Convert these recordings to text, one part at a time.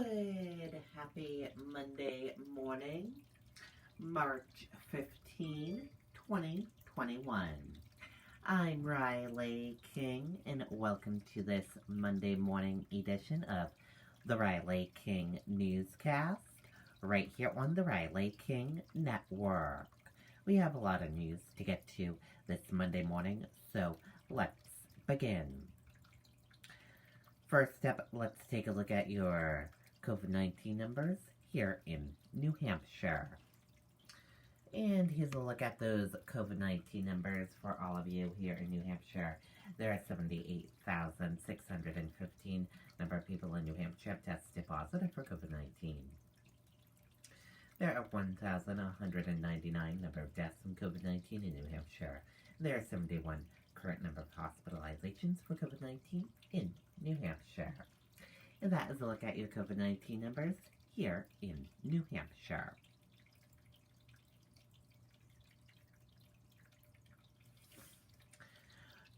Good, happy Monday morning, March 15, 2021. I'm Riley King, and welcome to this Monday morning edition of the Riley King Newscast, right here on the Riley King Network. We have a lot of news to get to this Monday morning, so let's begin. First up, let's take a look at your COVID-19 numbers here in New Hampshire. And here's a look at those COVID-19 numbers for all of you here in New Hampshire. There are 78,615 number of people in New Hampshire have tested positive for COVID-19. There are 1,199 number of deaths from COVID-19 in New Hampshire. There are 71 current number of hospitalizations for COVID-19 in New Hampshire. And that is a look at your COVID-19 numbers here in New Hampshire.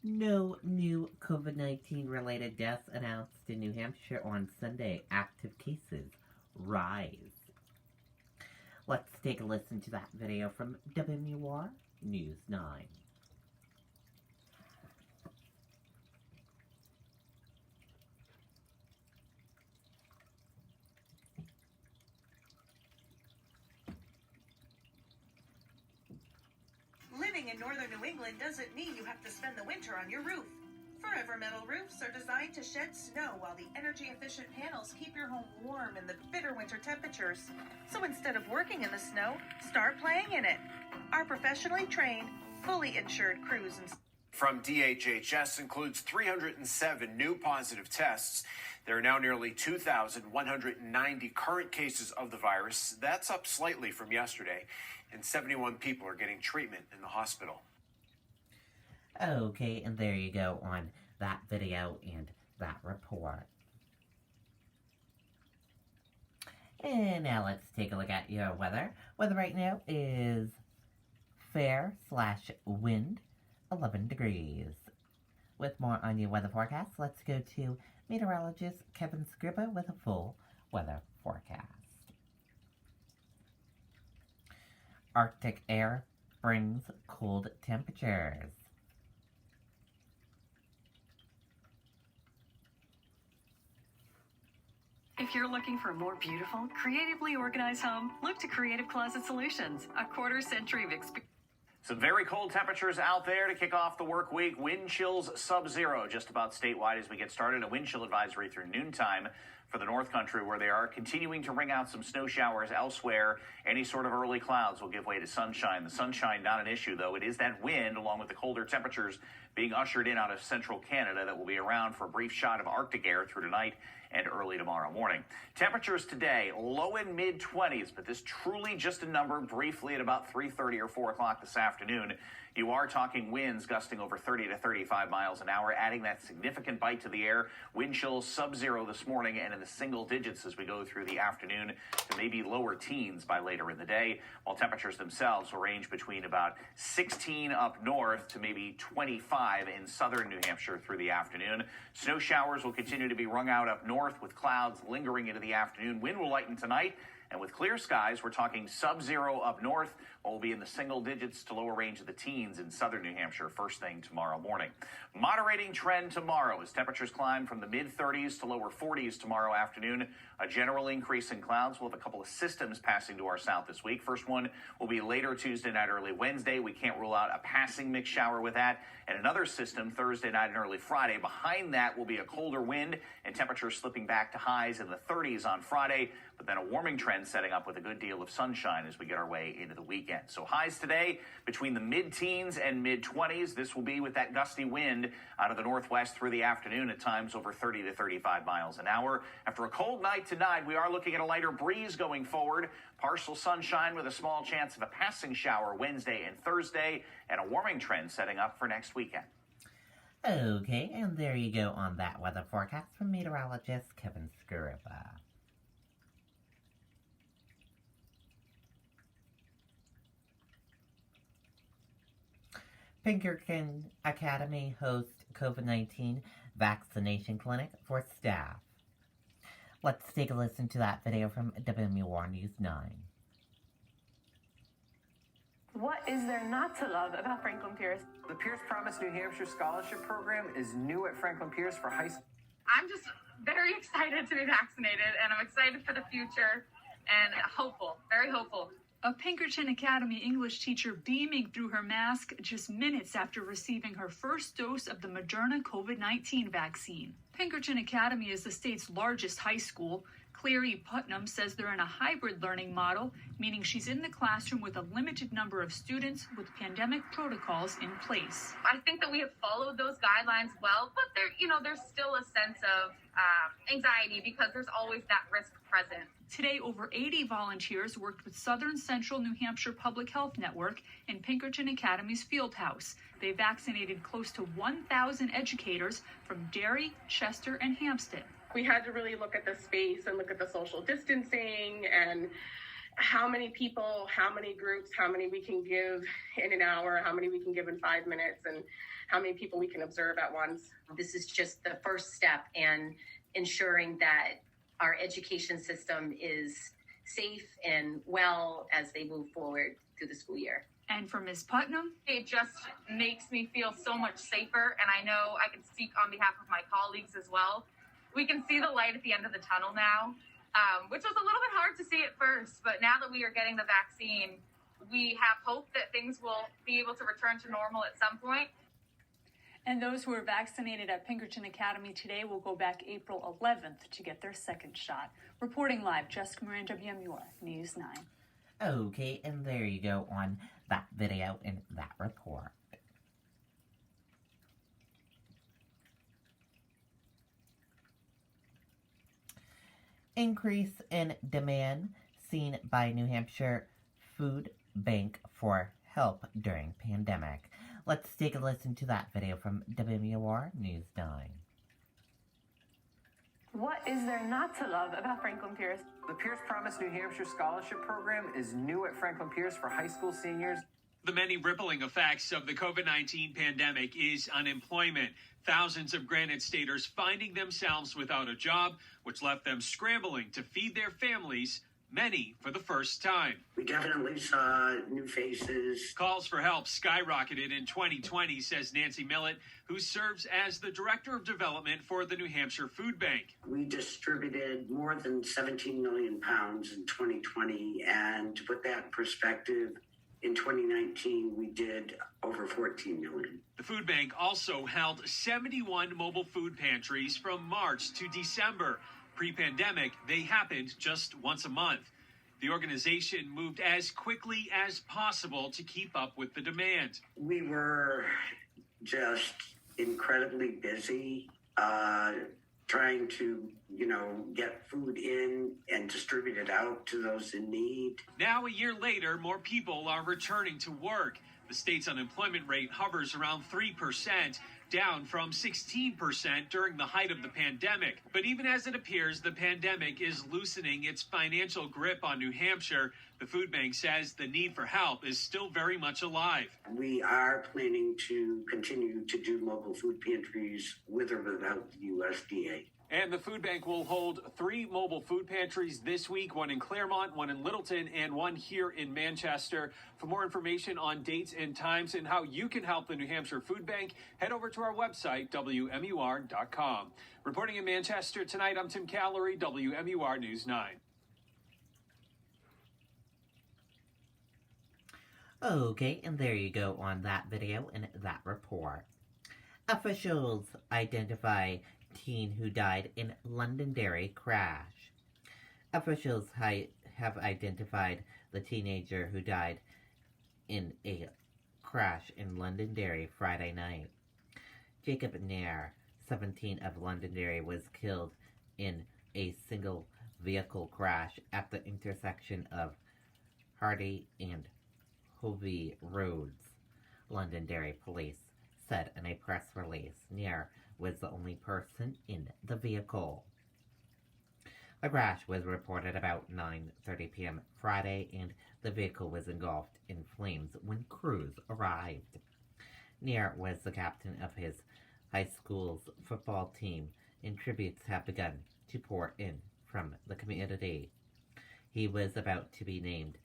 No new COVID-19 related deaths announced in New Hampshire on Sunday. Active cases rise. Let's take a listen to that video from WMUR News 9. Living in northern New England doesn't mean you have to spend the winter on your roof. Forever Metal roofs are designed to shed snow while the energy-efficient panels keep your home warm in the bitter winter temperatures. So instead of working in the snow, start playing in it. Our professionally trained, fully insured crews and from DHHS includes 307 new positive tests. There are now nearly 2,190 current cases of the virus. That's up slightly from yesterday, and 71 people are getting treatment in the hospital. Okay, and there you go on that video and that report. And now let's take a look at your weather. Weather right now is fair/wind, 11 degrees. With more on your weather forecast, let's go to meteorologist Kevin Scriba with a full weather forecast. Arctic air brings cold temperatures. If you're looking for a more beautiful, creatively organized home, look to Creative Closet Solutions, a quarter-century of experience. Some very cold temperatures out there to kick off the work week. Wind chills sub-zero just about statewide as we get started. A wind chill advisory through noontime for the North Country, where they are continuing to ring out some snow showers elsewhere. Any sort of early clouds will give way to sunshine. The sunshine not an issue, though. It is that wind, along with the colder temperatures being ushered in out of central Canada, that will be around for a brief shot of Arctic air through tonight and early tomorrow morning. Temperatures today, low and mid-20s, but this truly just a number briefly at about 3:30 or 4 o'clock this afternoon. You are talking winds gusting over 30 to 35 miles an hour, adding that significant bite to the air. Wind chills sub-zero this morning and in the single digits as we go through the afternoon to maybe lower teens by later in the day, while temperatures themselves will range between about 16 up north to maybe 25 in southern New Hampshire through the afternoon. Snow showers will continue to be wrung out up north with clouds lingering into the afternoon. Wind will lighten tonight. And with clear skies, we're talking sub-zero up north. We'll be in the single digits to lower range of the teens in southern New Hampshire first thing tomorrow morning. Moderating trend tomorrow as temperatures climb from the mid-30s to lower 40s tomorrow afternoon. A general increase in clouds. We'll have a couple of systems passing to our south this week. First one will be later Tuesday night, early Wednesday. We can't rule out a passing mixed shower with that. And another system Thursday night and early Friday. Behind that will be a colder wind and temperatures slipping back to highs in the 30s on Friday. But then a warming trend setting up with a good deal of sunshine as we get our way into the weekend. So highs today between the mid-teens and mid-20s. This will be with that gusty wind out of the northwest through the afternoon, at times over 30 to 35 miles an hour. After a cold night tonight, we are looking at a lighter breeze going forward. Partial sunshine with a small chance of a passing shower Wednesday and Thursday, and a warming trend setting up for next weekend. Okay, and there you go on that weather forecast from meteorologist Kevin Scriba. Pinkerton Academy hosts COVID-19 vaccination clinic for staff. Let's take a listen to that video from WMUR News 9. What is there not to love about Franklin Pierce? The Pierce Promise New Hampshire Scholarship Program is new at Franklin Pierce for high school. I'm just very excited to be vaccinated, and I'm excited for the future and hopeful, very hopeful. A Pinkerton Academy English teacher beaming through her mask just minutes after receiving her first dose of the Moderna COVID-19 vaccine. Pinkerton Academy is the state's largest high school. Clary Putnam says they're in a hybrid learning model, meaning she's in the classroom with a limited number of students with pandemic protocols in place. I think that we have followed those guidelines well, but there's still a sense of anxiety because there's always that risk present. Today, over 80 volunteers worked with Southern Central New Hampshire Public Health Network in Pinkerton Academy's field house. They vaccinated close to 1,000 educators from Derry, Chester, and Hampstead. We had to really look at the space and look at the social distancing and how many people, how many groups, how many we can give in an hour, how many we can give in 5 minutes, and how many people we can observe at once. This is just the first step in ensuring that our education system is safe and well as they move forward through the school year. And for Ms. Putnam, it just makes me feel so much safer, and I know I can speak on behalf of my colleagues as well. We can see the light at the end of the tunnel now, which was a little bit hard to see at first, but now that we are getting the vaccine, we have hope that things will be able to return to normal at some point. And those who are vaccinated at Pinkerton Academy today will go back April 11th to get their second shot. Reporting live, Jessica Moran, WMUR News 9. Okay, and there you go on that video and that report. Increase in demand seen by New Hampshire Food Bank for help during pandemic. Let's take a listen to that video from WMUR News 9. What is there not to love about Franklin Pierce? The Pierce Promise New Hampshire Scholarship Program is new at Franklin Pierce for high school seniors. The many rippling effects of the COVID-19 pandemic is unemployment. Thousands of Granite Staters finding themselves without a job, which left them scrambling to feed their families, many for the first time. We definitely saw new faces. Calls for help skyrocketed in 2020, says Nancy Millett, who serves as the Director of Development for the New Hampshire Food Bank. We distributed more than 17 million pounds in 2020, and to put that in perspective, in 2019, we did over 14 million. The food bank also held 71 mobile food pantries from March to December. Pre-pandemic, they happened just once a month. The organization moved as quickly as possible to keep up with the demand. We were just incredibly busy trying to, get food in and distribute it out to those in need. Now, a year later, more people are returning to work. The state's unemployment rate hovers around 3%, down from 16% during the height of the pandemic. But even as it appears the pandemic is loosening its financial grip on New Hampshire, the food bank says the need for help is still very much alive. We are planning to continue to do mobile food pantries with or without the USDA. And the food bank will hold 3 mobile food pantries this week, one in Claremont, one in Littleton, and one here in Manchester. For more information on dates and times and how you can help the New Hampshire Food Bank, head over to our website, WMUR.com. Reporting in Manchester tonight, I'm Tim Callery, WMUR News 9. Okay, and there you go on that video and that report. Officials identify teen who died in Londonderry crash. Officials have identified the teenager who died in a crash in Londonderry Friday night. Jacob Nair, 17 of Londonderry, was killed in a single vehicle crash at the intersection of Hardy and Hovey Roads, Londonderry police said in a press release. Nair was the only person in the vehicle. The crash was reported about 9:30 p.m. Friday, and the vehicle was engulfed in flames when crews arrived. Nair was the captain of his high school's football team, and tributes have begun to pour in from the community. He was about to be named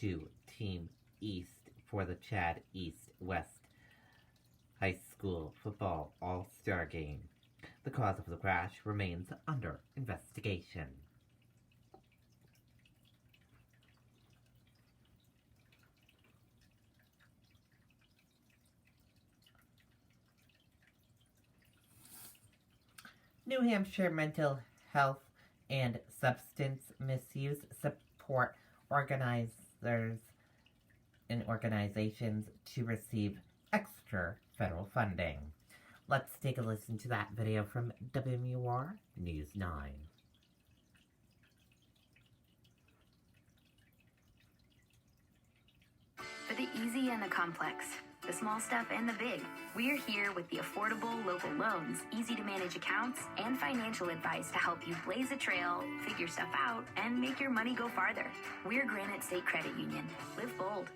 to Team East for the Chad East-West High School Football All-Star Game. The cause of the crash remains under investigation. New Hampshire Mental Health and Substance Misuse support organizers and organizations to receive extra federal funding. Let's take a listen to that video from WMUR News 9. For the easy and the complex, the small stuff and the big, we're here with the affordable local loans, easy to manage accounts, and financial advice to help you blaze a trail, figure stuff out, and make your money go farther. We're Granite State Credit Union. Live bold.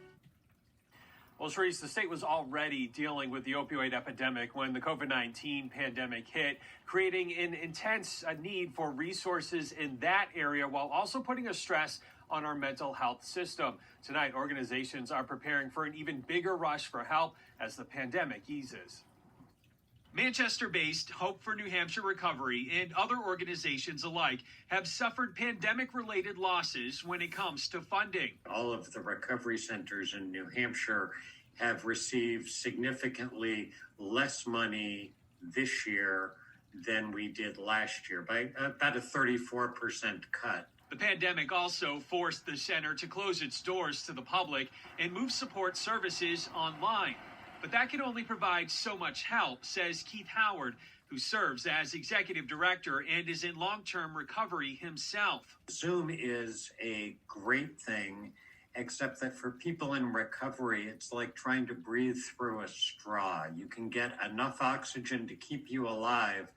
Well, Sharice, the state was already dealing with the opioid epidemic when the COVID-19 pandemic hit, creating an intense need for resources in that area while also putting a stress on our mental health system. Tonight, organizations are preparing for an even bigger rush for help as the pandemic eases. Manchester-based Hope for New Hampshire Recovery and other organizations alike have suffered pandemic-related losses when it comes to funding. All of the recovery centers in New Hampshire have received significantly less money this year than we did last year, by about a 34% cut. The pandemic also forced the center to close its doors to the public and move support services online. But that can only provide so much help, says Keith Howard, who serves as executive director and is in long-term recovery himself. Zoom is a great thing, except that for people in recovery, it's like trying to breathe through a straw. You can get enough oxygen to keep you alive,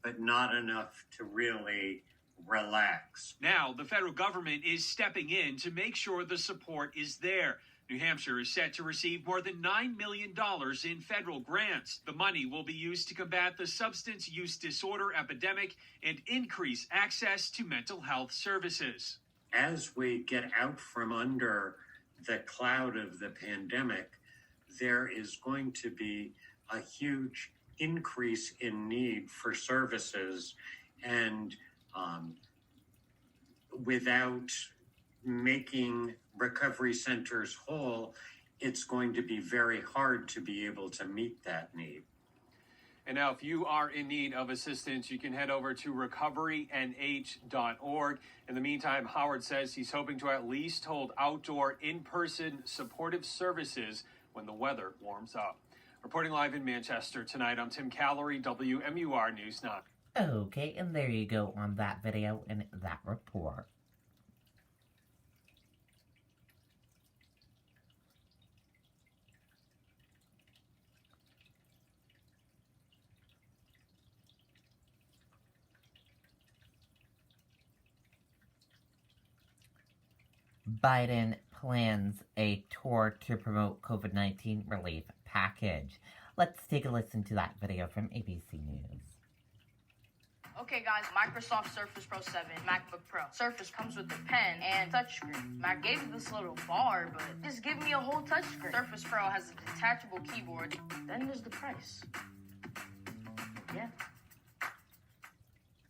but not enough to really relax. Now, the federal government is stepping in to make sure the support is there. New Hampshire is set to receive more than $9 million in federal grants. The money will be used to combat the substance use disorder epidemic and increase access to mental health services. As we get out from under the cloud of the pandemic, there is going to be a huge increase in need for services, and without making recovery centers whole, it's going to be very hard to be able to meet that need. And now, if you are in need of assistance, you can head over to recoverynh.org. In the meantime, Howard says he's hoping to at least hold outdoor, in-person supportive services when the weather warms up. Reporting live in Manchester tonight, I'm Tim Callery, WMUR News 9. Okay, and there you go on that video and that report. Biden plans a tour to promote COVID-19 relief package. Let's take a listen to that video from ABC News. Okay guys, Microsoft Surface Pro 7, MacBook Pro. Surface comes with a pen and touchscreen. Mac gave me this little bar, but just give me a whole touchscreen. Surface Pro has a detachable keyboard. Then there's the price. Yeah.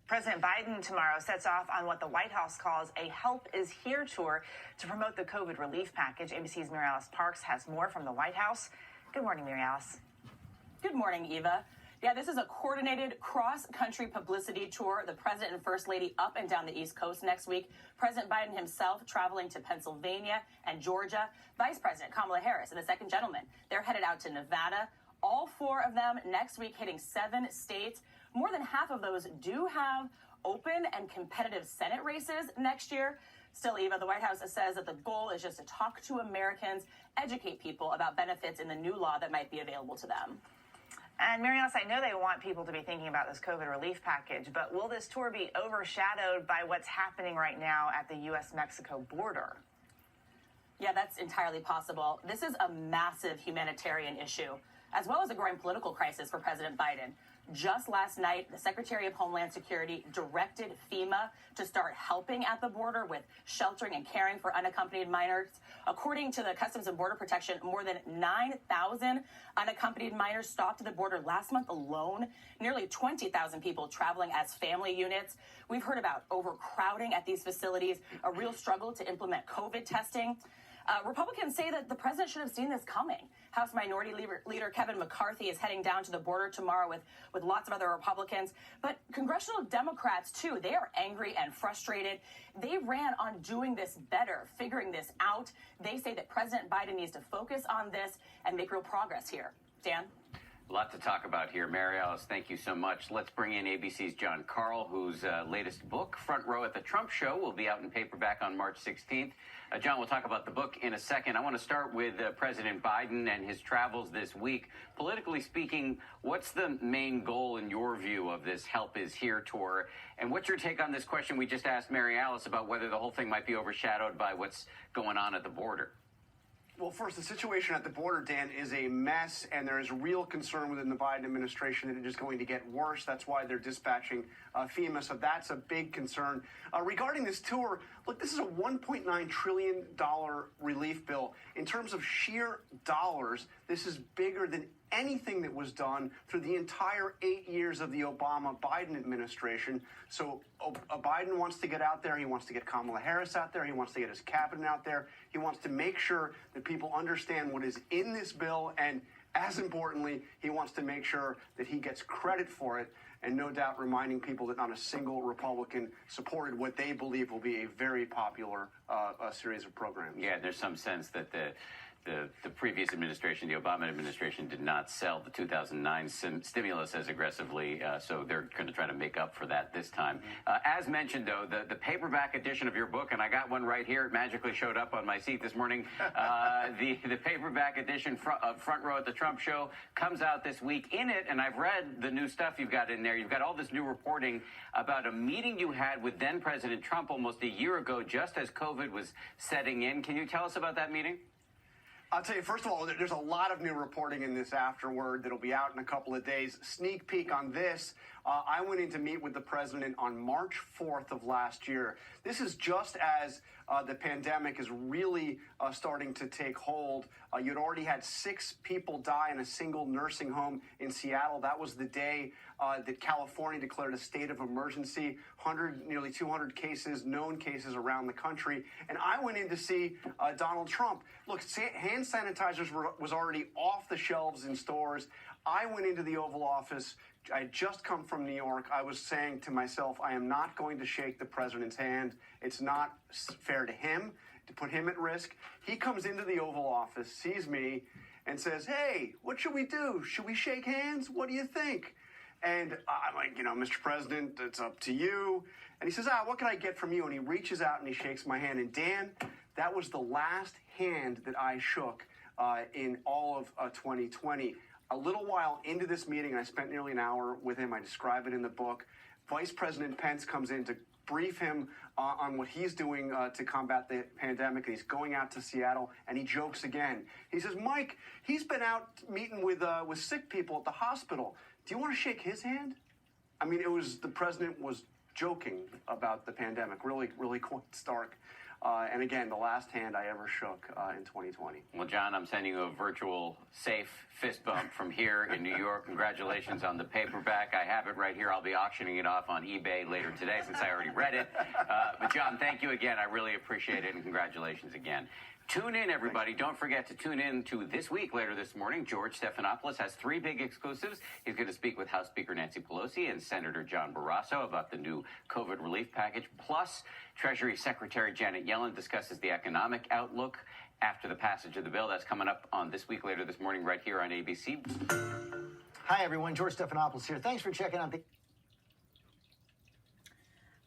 President Biden tomorrow sets off on what the White House calls a Help is Here tour to promote the COVID relief package. ABC's Mary Alice Parks has more from the White House. Good morning, Mary Alice. Good morning, Eva. Yeah, this is a coordinated cross-country publicity tour. The president and first lady up and down the East Coast next week. President Biden himself traveling to Pennsylvania and Georgia. Vice President Kamala Harris and the second gentleman, they're headed out to Nevada. All four of them next week hitting 7 states. More than half of those do have open and competitive Senate races next year. Still, Eva, the White House says that the goal is just to talk to Americans, educate people about benefits in the new law that might be available to them. And Mary Alice, I know they want people to be thinking about this COVID relief package, but will this tour be overshadowed by what's happening right now at the U.S.-Mexico border? Yeah, that's entirely possible. This is a massive humanitarian issue, as well as a growing political crisis for President Biden. Just last night, the Secretary of Homeland Security directed FEMA to start helping at the border with sheltering and caring for unaccompanied minors. According to the Customs and Border Protection, more than 9,000 unaccompanied minors stopped at the border last month alone. Nearly 20,000 people traveling as family units. We've heard about overcrowding at these facilities, a real struggle to implement COVID testing. Republicans say that the president should have seen this coming. House Minority Leader Kevin McCarthy is heading down to the border tomorrow with lots of other Republicans. But congressional Democrats, too, they are angry and frustrated. They ran on doing this better, figuring this out. They say that President Biden needs to focus on this and make real progress here. Dan? A lot to talk about here. Mary Alice, thank you so much. Let's bring in ABC's John Carl, whose latest book, Front Row at the Trump Show, will be out in paperback on March 16th. John, we'll talk about the book in a second. I want to start with President Biden and his travels this week. Politically speaking, what's the main goal in your view of this Help Is Here tour? And what's your take on this question we just asked Mary Alice about whether the whole thing might be overshadowed by what's going on at the border? Well, first, the situation at the border, Dan, is a mess, and there is real concern within the Biden administration that it is going to get worse. That's why they're dispatching FEMA, so that's a big concern. Regarding this tour, look, this is a $1.9 trillion relief bill. In terms of sheer dollars, this is bigger than anything that was done through the entire 8 years of the Obama-Biden administration. So Biden wants to get out there. He wants to get Kamala Harris out there. He wants to get his cabinet out there. He wants to make sure that people understand what is in this bill. And as importantly, he wants to make sure that he gets credit for it. And no doubt reminding people that not a single Republican supported what they believe will be a very popular series of programs. Yeah, there's some sense that the previous administration, the Obama administration, did not sell the 2009 stimulus as aggressively, so they're going to try to make up for that this time. As mentioned, though, the paperback edition of your book, and I got one right here, it magically showed up on my seat this morning, the paperback edition of Front Row at the Trump Show comes out this week. In it, and I've read the new stuff you've got in there, you've got all this new reporting about a meeting you had with then-President Trump almost a year ago, just as COVID was setting in. Can you tell us about that meeting? I'll tell you, first of all, there's a lot of new reporting in this afterward that'll be out in a couple of days. Sneak peek on this. I went in to meet with the president on March 4th of last year. This is just as the pandemic is really starting to take hold. You'd already had 6 people die in a single nursing home in Seattle. That was the day that California declared a state of emergency. Nearly 200 cases, known cases around the country. And I went in to see Donald Trump. Look, hand sanitizers was already off the shelves in stores. I went into the Oval Office. I had just come from New York. I was saying to myself, I am not going to shake the president's hand. It's not fair to him to put him at risk. He comes into the Oval Office, sees me, and says, hey, what should we do? Should we shake hands? What do you think? And I'm like, Mr. President, it's up to you. And he says, what can I get from you? And he reaches out and he shakes my hand. And Dan, that was the last hand that I shook in all of 2020. A little while into this meeting, I spent nearly an hour with him. I describe it in the book. Vice President Pence comes in to brief him on what he's doing to combat the pandemic. And he's going out to Seattle, and he jokes again. He says, Mike, he's been out meeting with sick people at the hospital. Do you want to shake his hand? I mean, the president was joking about the pandemic, really, really quite stark. And again, the last hand I ever shook in 2020. Well, John, I'm sending you a virtual safe fist bump from here in New York. Congratulations on the paperback. I have it right here. I'll be auctioning it off on eBay later today since I already read it. But John, thank you again. I really appreciate it, and congratulations again. Tune in, everybody. Don't forget to tune in to This Week later this morning. George Stephanopoulos has 3 big exclusives. He's going to speak with House Speaker Nancy Pelosi and Senator John Barrasso about the new COVID relief package. Plus, Treasury Secretary Janet Yellen discusses the economic outlook after the passage of the bill. That's coming up on This Week later this morning right here on ABC. Hi, everyone. George Stephanopoulos here. Thanks for checking out the...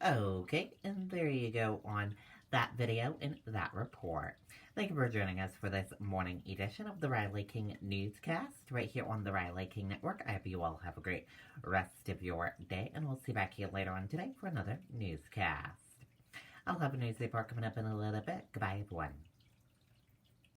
Okay, and there you go on that video and that report. Thank you for joining us for this morning edition of the Riley King Newscast right here on the Riley King Network. I hope you all have a great rest of your day, and we'll see you back here later on today for another newscast. I'll have a news report coming up in a little bit. Goodbye, everyone.